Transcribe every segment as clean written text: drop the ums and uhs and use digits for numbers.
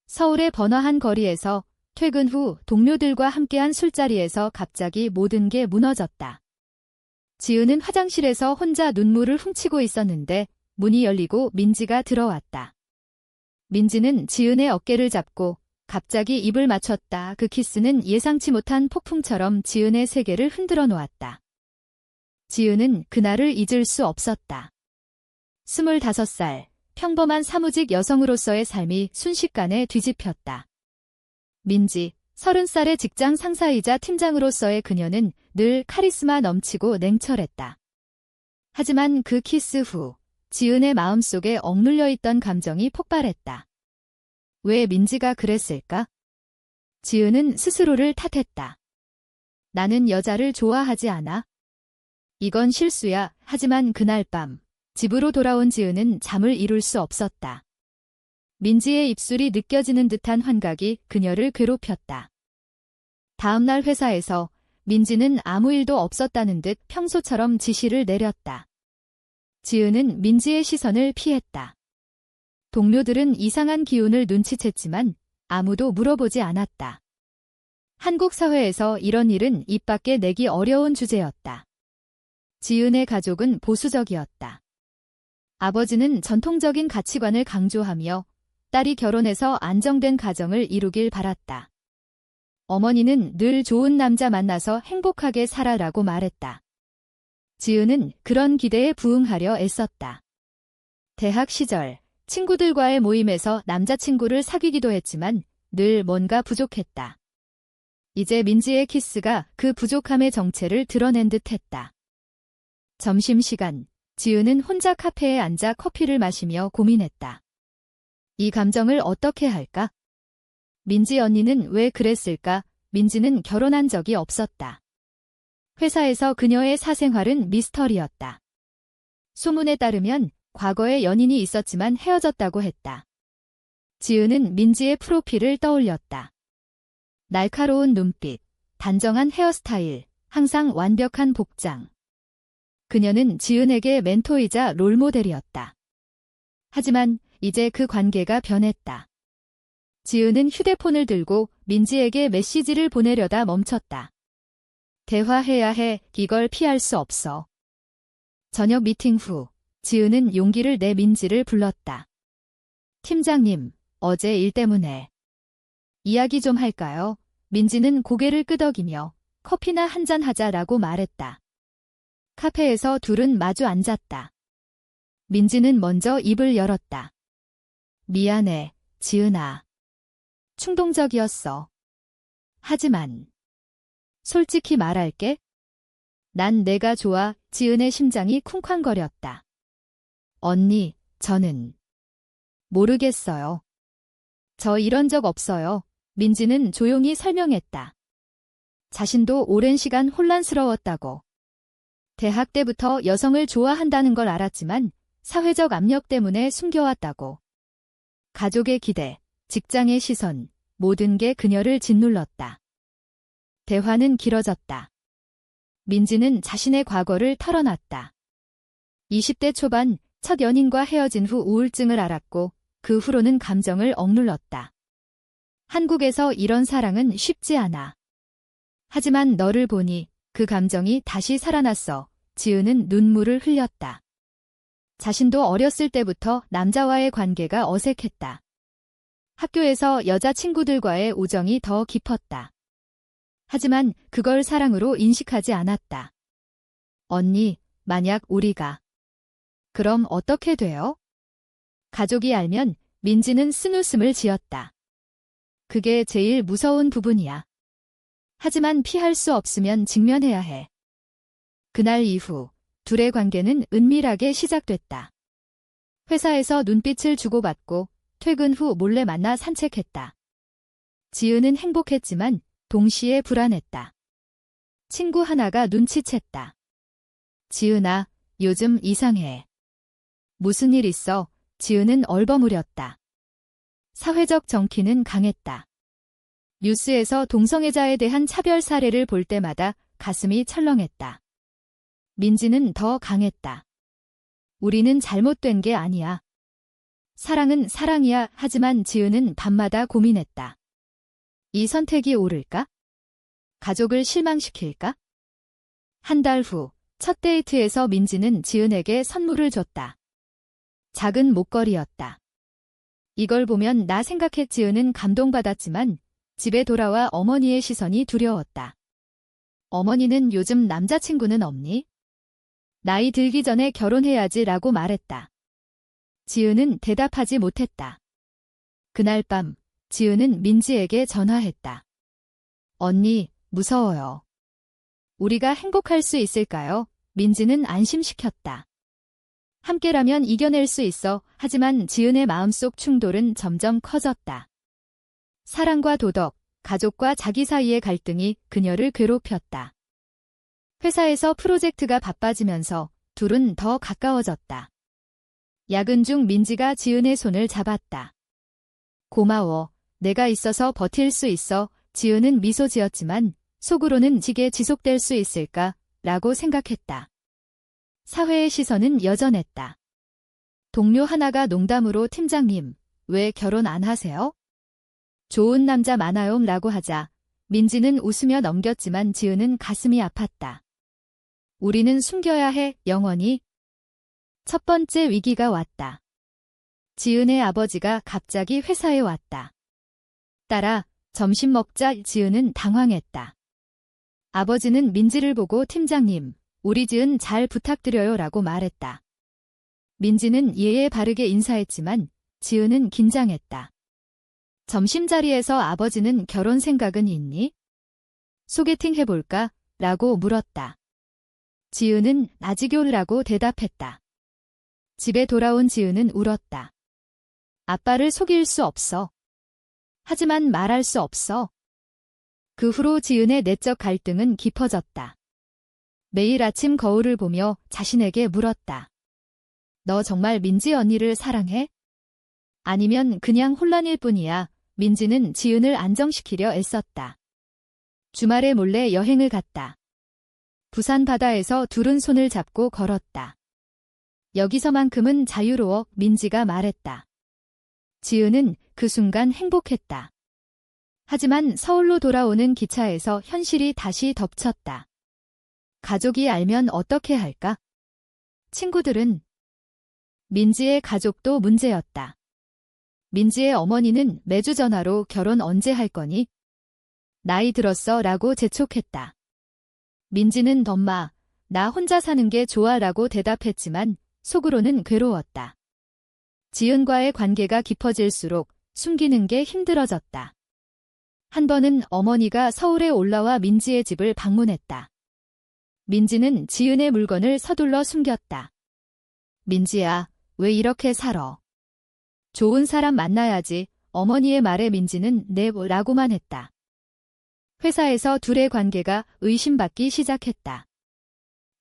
서울의 번화한 거리에서 퇴근 후 동료들과 함께한 술자리에서 갑자기 모든 게 무너졌다. 지은은 화장실에서 혼자 눈물을 훔치고 있었는데 문이 열리고 민지가 들어왔다. 민지는 지은의 어깨를 잡고 갑자기 입을 맞췄다. 그 키스는 예상치 못한 폭풍처럼 지은의 세계를 흔들어 놓았다. 지은은 그날을 잊을 수 없었다. 25살, 평범한 사무직 여성으로서의 삶이 순식간에 뒤집혔다. 민지, 30살의 직장 상사이자 팀장으로서의 그녀는 늘 카리스마 넘치고 냉철했다. 하지만 그 키스 후 지은의 마음속에 억눌려 있던 감정이 폭발했다. 왜 민지가 그랬을까? 지은은 스스로를 탓했다. 나는 여자를 좋아하지 않아. 이건 실수야. 하지만 그날 밤 집으로 돌아온 지은은 잠을 이룰 수 없었다. 민지의 입술이 느껴지는 듯한 환각이 그녀를 괴롭혔다. 다음날 회사에서 민지는 아무 일도 없었다는 듯 평소처럼 지시를 내렸다. 지은은 민지의 시선을 피했다. 동료들은 이상한 기운을 눈치챘지만 아무도 물어보지 않았다. 한국 사회에서 이런 일은 입 밖에 내기 어려운 주제였다. 지은의 가족은 보수적이었다. 아버지는 전통적인 가치관을 강조하며 딸이 결혼해서 안정된 가정을 이루길 바랐다. 어머니는 늘 좋은 남자 만나서 행복하게 살아라고 말했다. 지은은 그런 기대에 부응하려 애썼다. 대학 시절 친구들과의 모임에서 남자친구를 사귀기도 했지만 늘 뭔가 부족했다. 이제 민지의 키스가 그 부족함의 정체를 드러낸 듯했다. 점심시간, 지은은 혼자 카페에 앉아 커피를 마시며 고민했다. 이 감정을 어떻게 할까? 민지 언니는 왜 그랬을까? 민지는 결혼한 적이 없었다. 회사에서 그녀의 사생활은 미스터리였다. 소문에 따르면 과거에 연인이 있었지만 헤어졌다고 했다. 지은은 민지의 프로필을 떠올렸다. 날카로운 눈빛, 단정한 헤어스타일, 항상 완벽한 복장. 그녀는 지은에게 멘토이자 롤모델이었다. 하지만 이제 그 관계가 변했다. 지은은 휴대폰을 들고 민지에게 메시지를 보내려다 멈췄다. 대화해야 해. 이걸 피할 수 없어. 저녁 미팅 후 지은은 용기를 내 민지를 불렀다. 팀장님, 어제 일 때문에 이야기 좀 할까요? 민지는 고개를 끄덕이며 커피나 한잔 하자라고 말했다. 카페에서 둘은 마주 앉았다. 민지는 먼저 입을 열었다. 미안해, 지은아. 충동적이었어. 하지만 솔직히 말할게. 난 내가 좋아. 지은의 심장이 쿵쾅거렸다. 언니, 저는 모르겠어요. 저 이런 적 없어요. 민지는 조용히 설명했다. 자신도 오랜 시간 혼란스러웠다고. 대학 때부터 여성을 좋아한다는 걸 알았지만 사회적 압력 때문에 숨겨왔다고. 가족의 기대, 직장의 시선, 모든 게 그녀를 짓눌렀다. 대화는 길어졌다. 민지는 자신의 과거를 털어놨다. 20대 초반 첫 연인과 헤어진 후 우울증을 앓았고 그 후로는 감정을 억눌렀다. 한국에서 이런 사랑은 쉽지 않아. 하지만 너를 보니 그 감정이 다시 살아났어. 지은은 눈물을 흘렸다. 자신도 어렸을 때부터 남자와의 관계가 어색했다. 학교에서 여자친구들과의 우정이 더 깊었다. 하지만 그걸 사랑으로 인식하지 않았다. 언니, 만약 우리가. 그럼 어떻게 돼요? 가족이 알면 민지는 쓴웃음을 지었다. 그게 제일 무서운 부분이야. 하지만 피할 수 없으면 직면해야 해. 그날 이후 둘의 관계는 은밀하게 시작됐다. 회사에서 눈빛을 주고받고 퇴근 후 몰래 만나 산책했다. 지은은 행복했지만 동시에 불안했다. 친구 하나가 눈치챘다. 지은아, 요즘 이상해. 무슨 일 있어? 지은은 얼버무렸다. 사회적 정기는 강했다. 뉴스에서 동성애자에 대한 차별 사례를 볼 때마다 가슴이 철렁했다. 민지는 더 강했다. 우리는 잘못된 게 아니야. 사랑은 사랑이야. 하지만 지은은 밤마다 고민했다. 이 선택이 옳을까? 가족을 실망시킬까? 한 달 후, 첫 데이트에서 민지는 지은에게 선물을 줬다. 작은 목걸이였다. 이걸 보면 나 생각해. 지은은 감동받았지만 집에 돌아와 어머니의 시선이 두려웠다. 어머니는 요즘 남자친구는 없니? 나이 들기 전에 결혼해야지 라고 말했다. 지은은 대답하지 못했다. 그날 밤, 지은은 민지에게 전화했다. 언니, 무서워요. 우리가 행복할 수 있을까요? 민지는 안심시켰다. 함께라면 이겨낼 수 있어. 하지만 지은의 마음속 충돌은 점점 커졌다. 사랑과 도덕, 가족과 자기 사이의 갈등이 그녀를 괴롭혔다. 회사에서 프로젝트가 바빠지면서 둘은 더 가까워졌다. 야근 중 민지가 지은의 손을 잡았다. 고마워. 내가 있어서 버틸 수 있어. 지은은 미소 지었지만 속으로는 지게 지속될 수 있을까? 라고 생각했다. 사회의 시선은 여전했다. 동료 하나가 농담으로 팀장님, 왜 결혼 안 하세요? 좋은 남자 많아요 라고 하자 민지는 웃으며 넘겼지만 지은은 가슴이 아팠다. 우리는 숨겨야 해, 영원히. 첫 번째 위기가 왔다. 지은의 아버지가 갑자기 회사에 왔다. 딸아, 점심 먹자. 지은은 당황했다. 아버지는 민지를 보고 팀장님, 우리 지은 잘 부탁드려요 라고 말했다. 민지는 예에 바르게 인사했지만 지은은 긴장했다. 점심자리에서 아버지는 결혼 생각은 있니? 소개팅 해볼까? 라고 물었다. 지은은 아직요라고 대답했다. 집에 돌아온 지은은 울었다. 아빠를 속일 수 없어. 하지만 말할 수 없어. 그 후로 지은의 내적 갈등은 깊어졌다. 매일 아침 거울을 보며 자신에게 물었다. 너 정말 민지 언니를 사랑해? 아니면 그냥 혼란일 뿐이야. 민지는 지은을 안정시키려 애썼다. 주말에 몰래 여행을 갔다. 부산 바다에서 둘은 손을 잡고 걸었다. 여기서만큼은 자유로워. 민지가 말했다. 지은은 그 순간 행복했다. 하지만 서울로 돌아오는 기차에서 현실이 다시 덮쳤다. 가족이 알면 어떻게 할까? 친구들은? 민지의 가족도 문제였다. 민지의 어머니는 매주 전화로 결혼 언제 할 거니? 나이 들었어 라고 재촉했다. 민지는 엄마, 나 혼자 사는 게 좋아 라고 대답했지만 속으로는 괴로웠다. 지은과의 관계가 깊어질수록 숨기는 게 힘들어졌다. 한 번은 어머니가 서울에 올라와 민지의 집을 방문했다. 민지는 지은의 물건을 서둘러 숨겼다. 민지야, 왜 이렇게 살아? 좋은 사람 만나야지. 어머니의 말에 민지는 네 라고만 했다. 회사에서 둘의 관계가 의심받기 시작했다.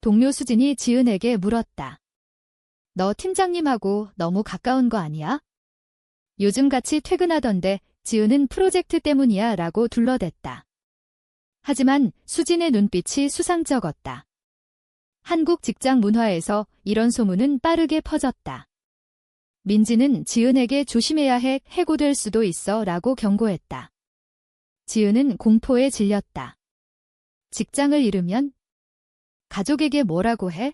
동료 수진이 지은에게 물었다. 너 팀장님하고 너무 가까운 거 아니야? 요즘 같이 퇴근하던데 지은은 프로젝트 때문이야 라고 둘러댔다. 하지만 수진의 눈빛이 수상쩍었다. 한국 직장 문화에서 이런 소문은 빠르게 퍼졌다. 민지는 지은에게 조심해야 해, 해고될 수도 있어 라고 경고했다. 지은은 공포에 질렸다. 직장을 잃으면? 가족에게 뭐라고 해?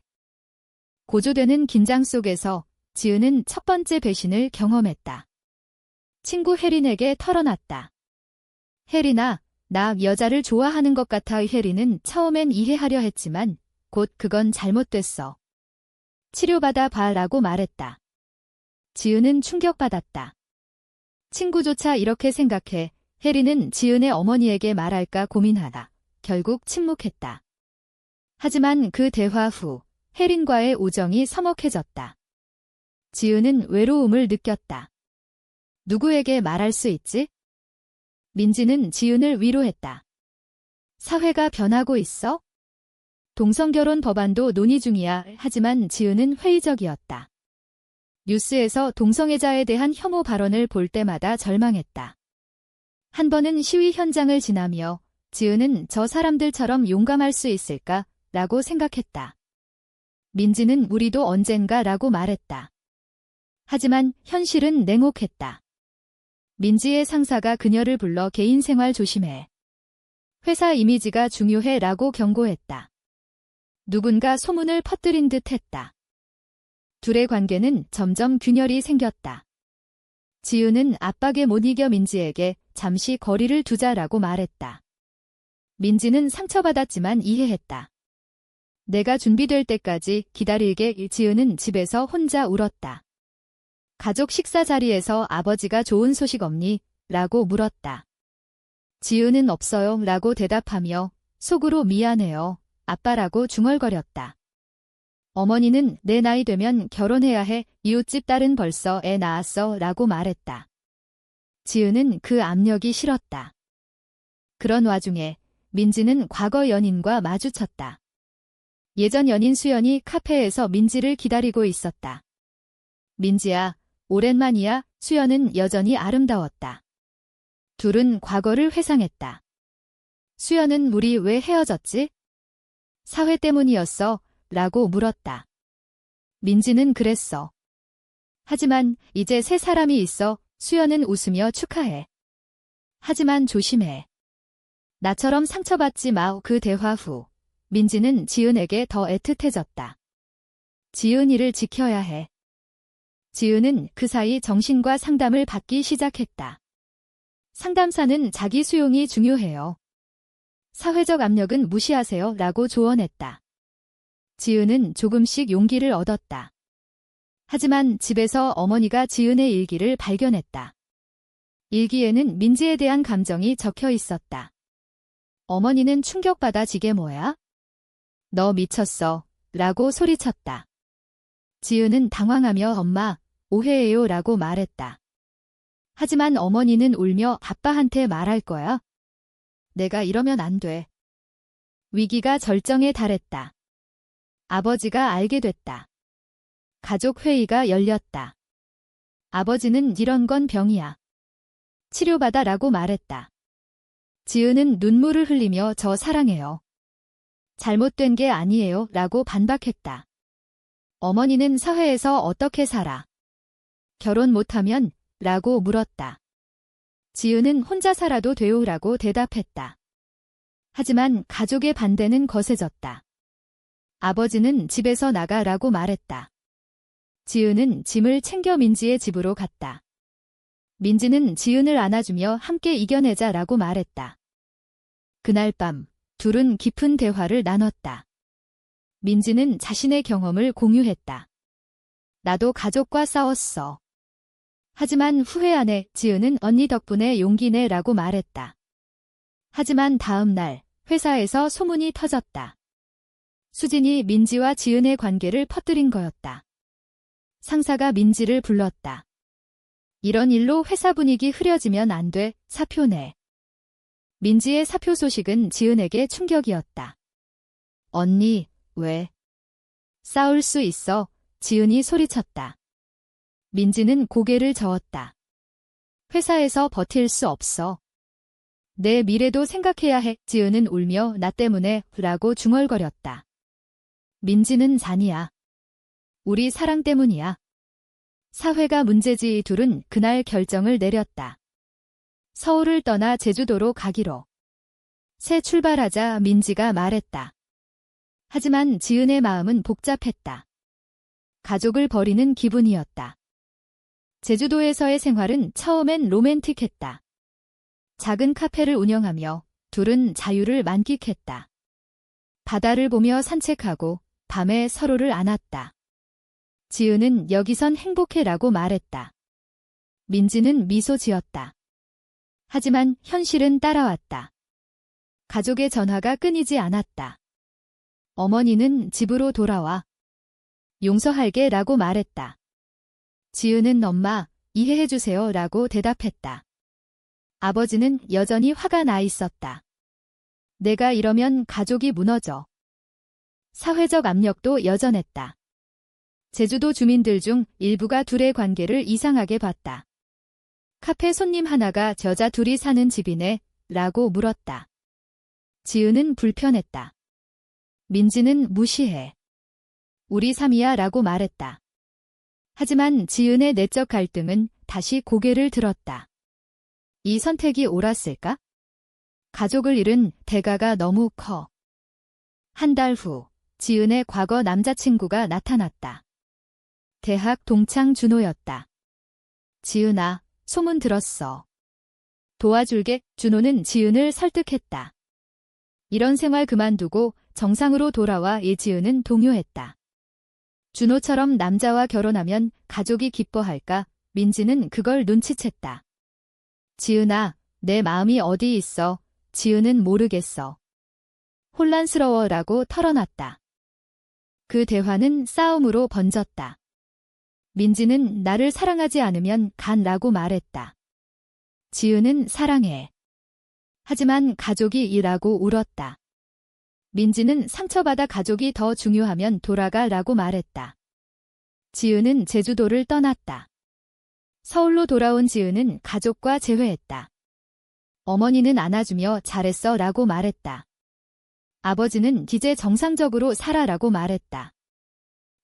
고조되는 긴장 속에서 지은은 첫 번째 배신을 경험했다. 친구 혜린에게 털어놨다. 혜린아, 나 여자를 좋아하는 것 같아. 혜린은 처음엔 이해하려 했지만 곧 그건 잘못됐어. 치료받아 봐 라고 말했다. 지은은 충격받았다. 친구조차 이렇게 생각해. 혜린은 지은의 어머니에게 말할까 고민하다 결국 침묵했다. 하지만 그 대화 후 혜린과의 우정이 서먹해졌다. 지은은 외로움을 느꼈다. 누구에게 말할 수 있지? 민지는 지은을 위로했다. 사회가 변하고 있어? 동성결혼 법안도 논의 중이야. 하지만 지은은 회의적이었다. 뉴스에서 동성애자에 대한 혐오 발언을 볼 때마다 절망했다. 한 번은 시위 현장을 지나며 지은은 저 사람들처럼 용감할 수 있을까? 라고 생각했다. 민지는 우리도 언젠가 라고 말했다. 하지만 현실은 냉혹했다. 민지의 상사가 그녀를 불러 개인 생활 조심해. 회사 이미지가 중요해 라고 경고했다. 누군가 소문을 퍼뜨린 듯 했다. 둘의 관계는 점점 균열이 생겼다. 지은은 압박에 못 이겨 민지에게 잠시 거리를 두자라고 말했다. 민지는 상처받았지만 이해했다. 내가 준비될 때까지 기다릴게. 지은은 집에서 혼자 울었다. 가족 식사 자리에서 아버지가 좋은 소식 없니? 라고 물었다. 지은은 없어요 라고 대답하며 속으로 미안해요. 아빠라고 중얼거렸다. 어머니는 내 나이 되면 결혼해야 해. 이웃집 딸은 벌써 애 낳았어 라고 말했다. 지은은 그 압력이 싫었다. 그런 와중에 민지는 과거 연인과 마주쳤다. 예전 연인 수연이 카페에서 민지를 기다리고 있었다. 민지야, 오랜만이야. 수연은 여전히 아름다웠다. 둘은 과거를 회상했다. 수연은 우리 왜 헤어졌지? 사회 때문이었어. 라고 물었다. 민지는 그랬어. 하지만 이제 새 사람이 있어. 수연은 웃으며 축하해. 하지만 조심해. 나처럼 상처받지 마. 그 대화 후 민지는 지은에게 더 애틋해졌다. 지은이를 지켜야 해. 지은은 그 사이 정신과 상담을 받기 시작했다. 상담사는 자기 수용이 중요해요. 사회적 압력은 무시하세요. 라고 조언했다. 지은은 조금씩 용기를 얻었다. 하지만 집에서 어머니가 지은의 일기를 발견했다. 일기에는 민지에 대한 감정이 적혀 있었다. 어머니는 충격받아 지게 뭐야? 너 미쳤어. 라고 소리쳤다. 지은은 당황하며 엄마, 오해해요 라고 말했다. 하지만 어머니는 울며 아빠한테 말할 거야? 내가 이러면 안 돼. 위기가 절정에 달했다. 아버지가 알게 됐다. 가족 회의가 열렸다. 아버지는 이런 건 병이야. 치료받아 라고 말했다. 지은은 눈물을 흘리며 저 사랑해요. 잘못된 게 아니에요 라고 반박했다. 어머니는 사회에서 어떻게 살아? 결혼 못하면? 라고 물었다. 지은은 혼자 살아도 돼요 라고 대답했다. 하지만 가족의 반대는 거세졌다. 아버지는 집에서 나가라고 말했다. 지은은 짐을 챙겨 민지의 집으로 갔다. 민지는 지은을 안아주며 함께 이겨내자라고 말했다. 그날 밤 둘은 깊은 대화를 나눴다. 민지는 자신의 경험을 공유했다. 나도 가족과 싸웠어. 하지만 후회 안 해. 지은은 언니 덕분에 용기 내라고 말했다. 하지만 다음 날 회사에서 소문이 터졌다. 수진이 민지와 지은의 관계를 퍼뜨린 거였다. 상사가 민지를 불렀다. 이런 일로 회사 분위기 흐려지면 안 돼. 사표 내. 민지의 사표 소식은 지은에게 충격이었다. 언니, 왜? 싸울 수 있어. 지은이 소리쳤다. 민지는 고개를 저었다. 회사에서 버틸 수 없어. 내 미래도 생각해야 해. 지은은 울며 나 때문에 라고 중얼거렸다. 민지는 잔이야. 우리 사랑 때문이야. 사회가 문제지. 이 둘은 그날 결정을 내렸다. 서울을 떠나 제주도로 가기로. 새 출발하자. 민지가 말했다. 하지만 지은의 마음은 복잡했다. 가족을 버리는 기분이었다. 제주도에서의 생활은 처음엔 로맨틱했다. 작은 카페를 운영하며 둘은 자유를 만끽했다. 바다를 보며 산책하고 밤에 서로를 안았다. 지은은 여기선 행복해라고 말했다. 민지는 미소 지었다. 하지만 현실은 따라왔다. 가족의 전화가 끊이지 않았다. 어머니는 집으로 돌아와. 용서할게 라고 말했다. 지은은 엄마, 이해해주세요 라고 대답했다. 아버지는 여전히 화가 나 있었다. 내가 이러면 가족이 무너져. 사회적 압력도 여전했다. 제주도 주민들 중 일부가 둘의 관계를 이상하게 봤다. 카페 손님 하나가 여자 둘이 사는 집이네 라고 물었다. 지은은 불편했다. 민지는 무시해. 우리 삶이야 라고 말했다. 하지만 지은의 내적 갈등은 다시 고개를 들었다. 이 선택이 옳았을까? 가족을 잃은 대가가 너무 커. 한 달 후, 지은의 과거 남자친구가 나타났다. 대학 동창 준호였다. 지은아, 소문 들었어. 도와줄게. 준호는 지은을 설득했다. 이런 생활 그만두고 정상으로 돌아와. 지은은 동요했다. 준호처럼 남자와 결혼하면 가족이 기뻐할까? 민지는 그걸 눈치챘다. 지은아, 내 마음이 어디 있어? 지은은 모르겠어. 혼란스러워라고 털어놨다. 그 대화는 싸움으로 번졌다. 민지는 나를 사랑하지 않으면 간라고 말했다. 지은은 사랑해. 하지만 가족이 일하고 울었다. 민지는 상처받아 가족이 더 중요하면 돌아가라고 말했다. 지은은 제주도를 떠났다. 서울로 돌아온 지은은 가족과 재회했다. 어머니는 안아주며 잘했어 라고 말했다. 아버지는 이제 정상적으로 살아라고 말했다.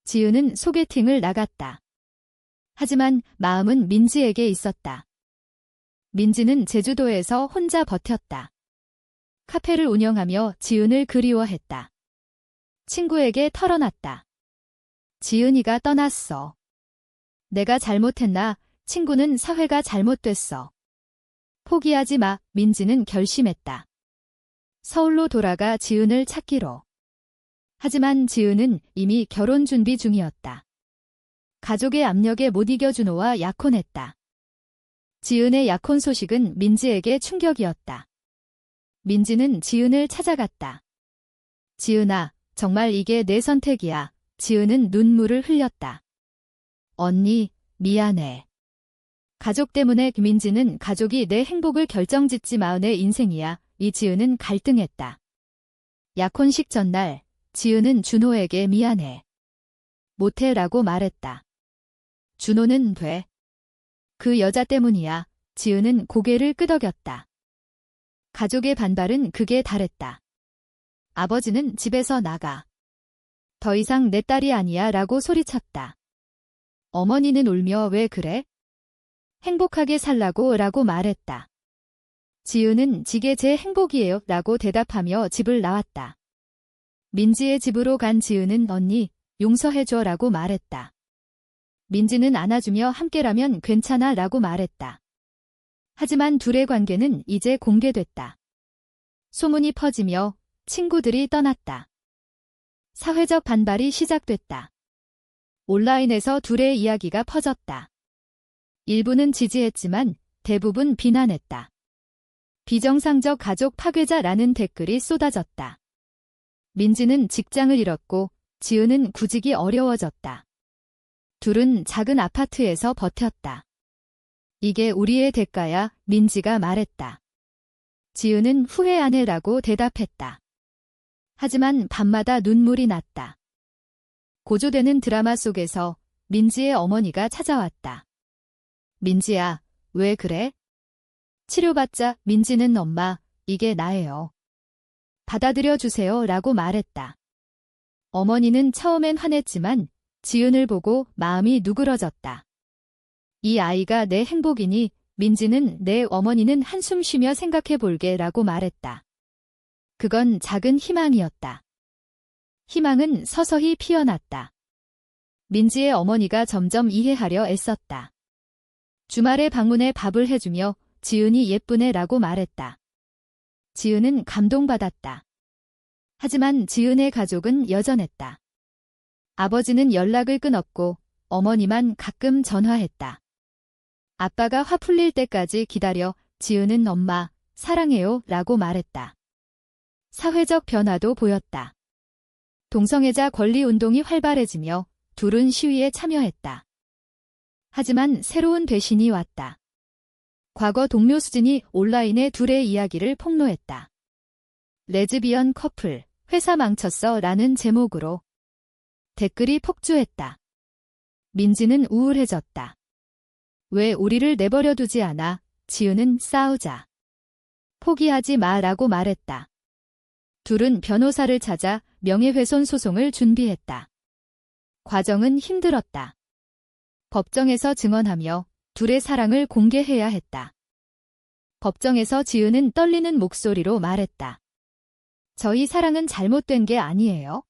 지은은 소개팅을 나갔다. 하지만 마음은 민지에게 있었다. 민지는 제주도에서 혼자 버텼다. 카페를 운영하며 지은을 그리워했다. 친구에게 털어놨다. 지은이가 떠났어. 내가 잘못했나? 친구는 사회가 잘못됐어. 포기하지 마. 민지는 결심했다. 서울로 돌아가 지은을 찾기로. 하지만 지은은 이미 결혼 준비 중이었다. 가족의 압력에 못 이겨 준호와 약혼했다. 지은의 약혼 소식은 민지에게 충격이었다. 민지는 지은을 찾아갔다. 지은아, 정말 이게 내 선택이야. 지은은 눈물을 흘렸다. 언니, 미안해. 가족 때문에 민지는 가족이 내 행복을 결정짓지 마. 내 인생이야. 지은은 갈등했다. 약혼식 전날, 지은은 준호에게 미안해. 못해 라고 말했다. 준호는 돼. 그 여자 때문이야. 지은은 고개를 끄덕였다. 가족의 반발은 극에 달했다. 아버지는 집에서 나가. 더 이상 내 딸이 아니야 라고 소리쳤다. 어머니는 울며 왜 그래? 행복하게 살라고 라고 말했다. 지은은 이게 제 행복이에요 라고 대답하며 집을 나왔다. 민지의 집으로 간 지은은 언니, 용서해줘 라고 말했다. 민지는 안아주며 함께라면 괜찮아 라고 말했다. 하지만 둘의 관계는 이제 공개됐다. 소문이 퍼지며 친구들이 떠났다. 사회적 반발이 시작됐다. 온라인에서 둘의 이야기가 퍼졌다. 일부는 지지했지만 대부분 비난했다. 비정상적 가족 파괴자라는 댓글이 쏟아졌다. 민지는 직장을 잃었고 지은은 구직이 어려워졌다. 둘은 작은 아파트에서 버텼다. 이게 우리의 대가야, 민지가 말했다. 지은은 후회 안 해라고 대답했다. 하지만 밤마다 눈물이 났다. 고조되는 드라마 속에서 민지의 어머니가 찾아왔다. 민지야, 왜 그래? 치료받자. 민지는 엄마, 이게 나예요. 받아들여 주세요 라고 말했다. 어머니는 처음엔 화냈지만 지은을 보고 마음이 누그러졌다. 이 아이가 내 행복이니 민지는 내 어머니는 한숨 쉬며 생각해 볼게 라고 말했다. 그건 작은 희망이었다. 희망은 서서히 피어났다. 민지의 어머니가 점점 이해하려 애썼다. 주말에 방문해 밥을 해주며 지은이 예쁘네 라고 말했다. 지은은 감동받았다. 하지만 지은의 가족은 여전했다. 아버지는 연락을 끊었고 어머니만 가끔 전화했다. 아빠가 화 풀릴 때까지 기다려 지은은 엄마, 사랑해요 라고 말했다. 사회적 변화도 보였다. 동성애자 권리 운동이 활발해지며 둘은 시위에 참여했다. 하지만 새로운 배신이 왔다. 과거 동료 수진이 온라인에 둘의 이야기를 폭로했다. 레즈비언 커플, 회사 망쳤어 라는 제목으로 댓글이 폭주했다. 민지는 우울해졌다. 왜 우리를 내버려 두지 않아? 지은은 싸우자. 포기하지 마라고 말했다. 둘은 변호사를 찾아 명예훼손 소송을 준비했다. 과정은 힘들었다. 법정에서 증언하며 둘의 사랑을 공개해야 했다. 법정에서 지은은 떨리는 목소리로 말했다. 저희 사랑은 잘못된 게 아니에요.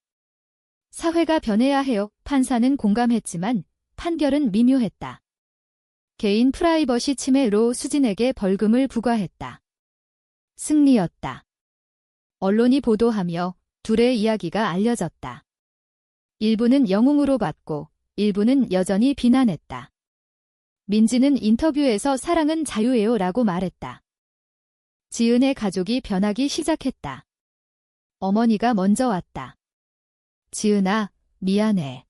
사회가 변해야 해요. 판사는 공감했지만 판결은 미묘했다. 개인 프라이버시 침해로 수진에게 벌금을 부과했다. 승리였다. 언론이 보도하며 둘의 이야기가 알려졌다. 일부는 영웅으로 봤고 일부는 여전히 비난했다. 민지는 인터뷰에서 사랑은 자유예요 라고 말했다. 지은의 가족이 변하기 시작했다. 어머니가 먼저 왔다. 지은아, 미안해.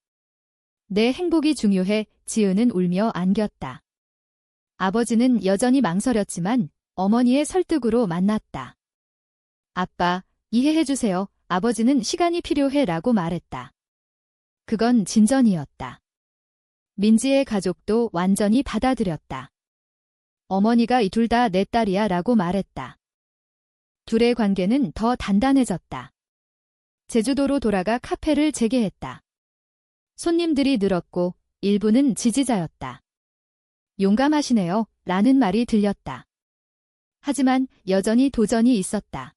내 행복이 중요해. 지은은 울며 안겼다. 아버지는 여전히 망설였지만 어머니의 설득으로 만났다. 아빠, 이해해주세요. 아버지는 시간이 필요해 라고 말했다. 그건 진전이었다. 민지의 가족도 완전히 받아들였다. 어머니가 이 둘 다 내 딸이야 라고 말했다. 둘의 관계는 더 단단해졌다. 제주도로 돌아가 카페를 재개했다. 손님들이 늘었고 일부는 지지자였다. 용감하시네요 라는 말이 들렸다. 하지만 여전히 도전이 있었다.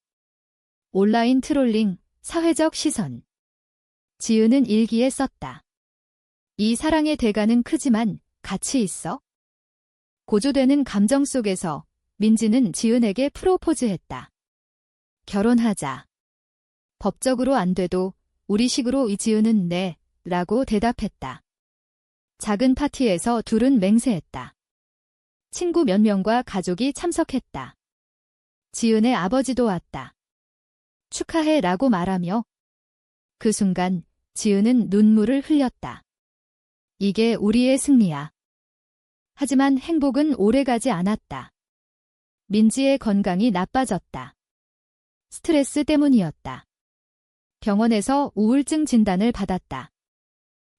온라인 트롤링, 사회적 시선. 지은은 일기에 썼다. 이 사랑의 대가는 크지만 가치 있어? 고조되는 감정 속에서 민지는 지은에게 프로포즈했다. 결혼하자. 법적으로 안 돼도 우리식으로 지은은 네, 라고 대답했다. 작은 파티에서 둘은 맹세했다. 친구 몇 명과 가족이 참석했다. 지은의 아버지도 왔다. 축하해 라고 말하며 그 순간 지은은 눈물을 흘렸다. 이게 우리의 승리야. 하지만 행복은 오래가지 않았다. 민지의 건강이 나빠졌다. 스트레스 때문이었다. 병원에서 우울증 진단을 받았다.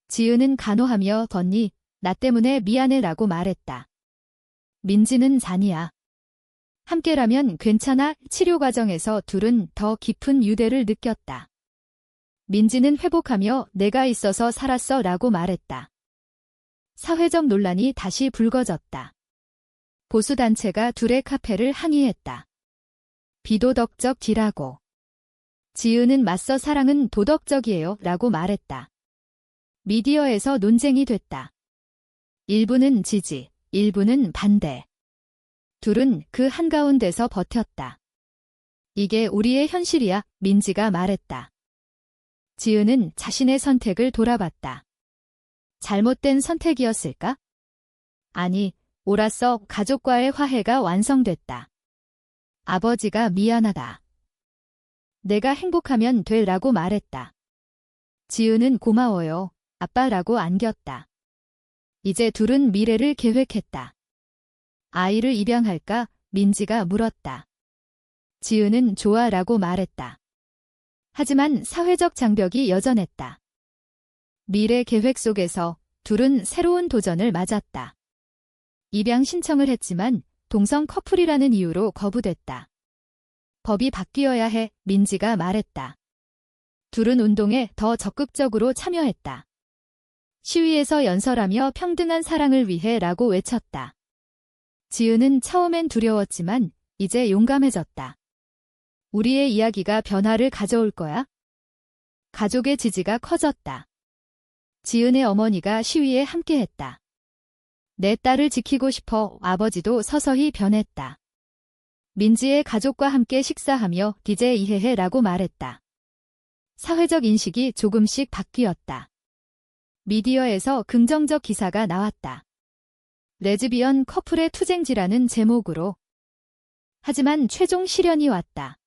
지은은 간호하며 언니, 나 때문에 미안해 라고 말했다. 민지는 잔이야. 함께라면 괜찮아. 치료 과정에서 둘은 더 깊은 유대를 느꼈다. 민지는 회복하며 내가 있어서 살았어 라고 말했다. 사회적 논란이 다시 불거졌다. 보수단체가 둘의 카페를 항의했다. 비도덕적 딜하고. 지은은 맞서 사랑은 도덕적이에요 라고 말했다. 미디어에서 논쟁이 됐다. 일부는 지지, 일부는 반대. 둘은 그 한가운데서 버텼다. 이게 우리의 현실이야, 민지가 말했다. 지은은 자신의 선택을 돌아봤다. 잘못된 선택이었을까? 아니, 옳았어. 가족과의 화해가 완성됐다. 아버지가 미안하다. 내가 행복하면 돼 라고 말했다. 지은은 고마워요, 아빠라고 안겼다. 이제 둘은 미래를 계획했다. 아이를 입양할까? 민지가 물었다. 지은은 좋아 라고 말했다. 하지만 사회적 장벽이 여전했다. 미래 계획 속에서 둘은 새로운 도전을 맞았다. 입양 신청을 했지만 동성 커플이라는 이유로 거부됐다. 법이 바뀌어야 해, 민지가 말했다. 둘은 운동에 더 적극적으로 참여했다. 시위에서 연설하며 평등한 사랑을 위해 라고 외쳤다. 지은은 처음엔 두려웠지만 이제 용감해졌다. 우리의 이야기가 변화를 가져올 거야? 가족의 지지가 커졌다. 지은의 어머니가 시위에 함께했다. 내 딸을 지키고 싶어. 아버지도 서서히 변했다. 민지의 가족과 함께 식사하며 이제 이해해 라고 말했다. 사회적 인식이 조금씩 바뀌었다. 미디어에서 긍정적 기사가 나왔다. 레즈비언 커플의 투쟁지라는 제목으로. 하지만 최종 시련이 왔다.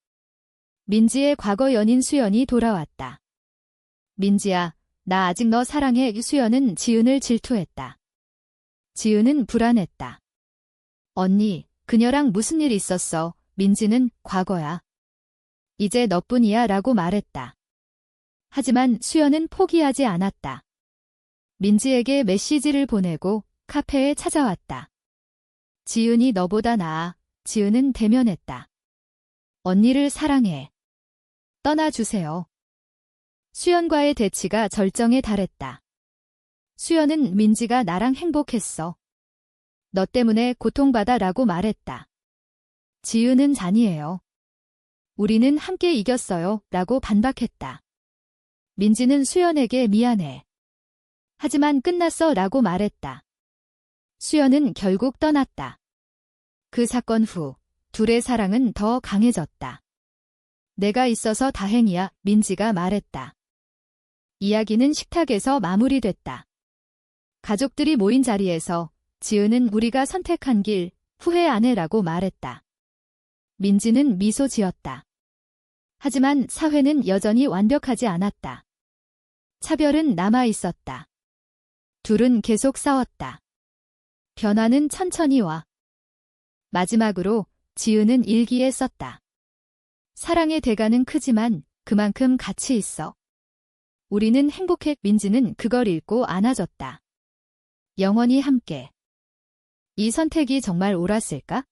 민지의 과거 연인 수연이 돌아왔다. 민지야, 나 아직 너 사랑해. 수연은 지은을 질투했다. 지은은 불안했다. 언니, 그녀랑 무슨 일 있었어? 민지는 과거야. 이제 너뿐이야 라고 말했다. 하지만 수연은 포기하지 않았다. 민지에게 메시지를 보내고 카페에 찾아왔다. 지은이 너보다 나아. 지은은 대면했다. 언니를 사랑해. 떠나주세요. 수연과의 대치가 절정에 달했다. 수연은 민지가 나랑 행복했어. 너 때문에 고통받아 라고 말했다. 지은은 잔이에요. 우리는 함께 이겼어요 라고 반박했다. 민지는 수연에게 미안해. 하지만 끝났어 라고 말했다. 수연은 결국 떠났다. 그 사건 후 둘의 사랑은 더 강해졌다. 내가 있어서 다행이야, 민지가 말했다. 이야기는 식탁에서 마무리됐다. 가족들이 모인 자리에서 지은은 우리가 선택한 길 후회 안 해라고 말했다. 민지는 미소 지었다. 하지만 사회는 여전히 완벽하지 않았다. 차별은 남아 있었다. 둘은 계속 싸웠다. 변화는 천천히 와. 마지막으로 지은은 일기에 썼다. 사랑의 대가는 크지만 그만큼 가치 있어. 우리는 행복해. 민지는 그걸 읽고 안아줬다. 영원히 함께. 이 선택이 정말 옳았을까?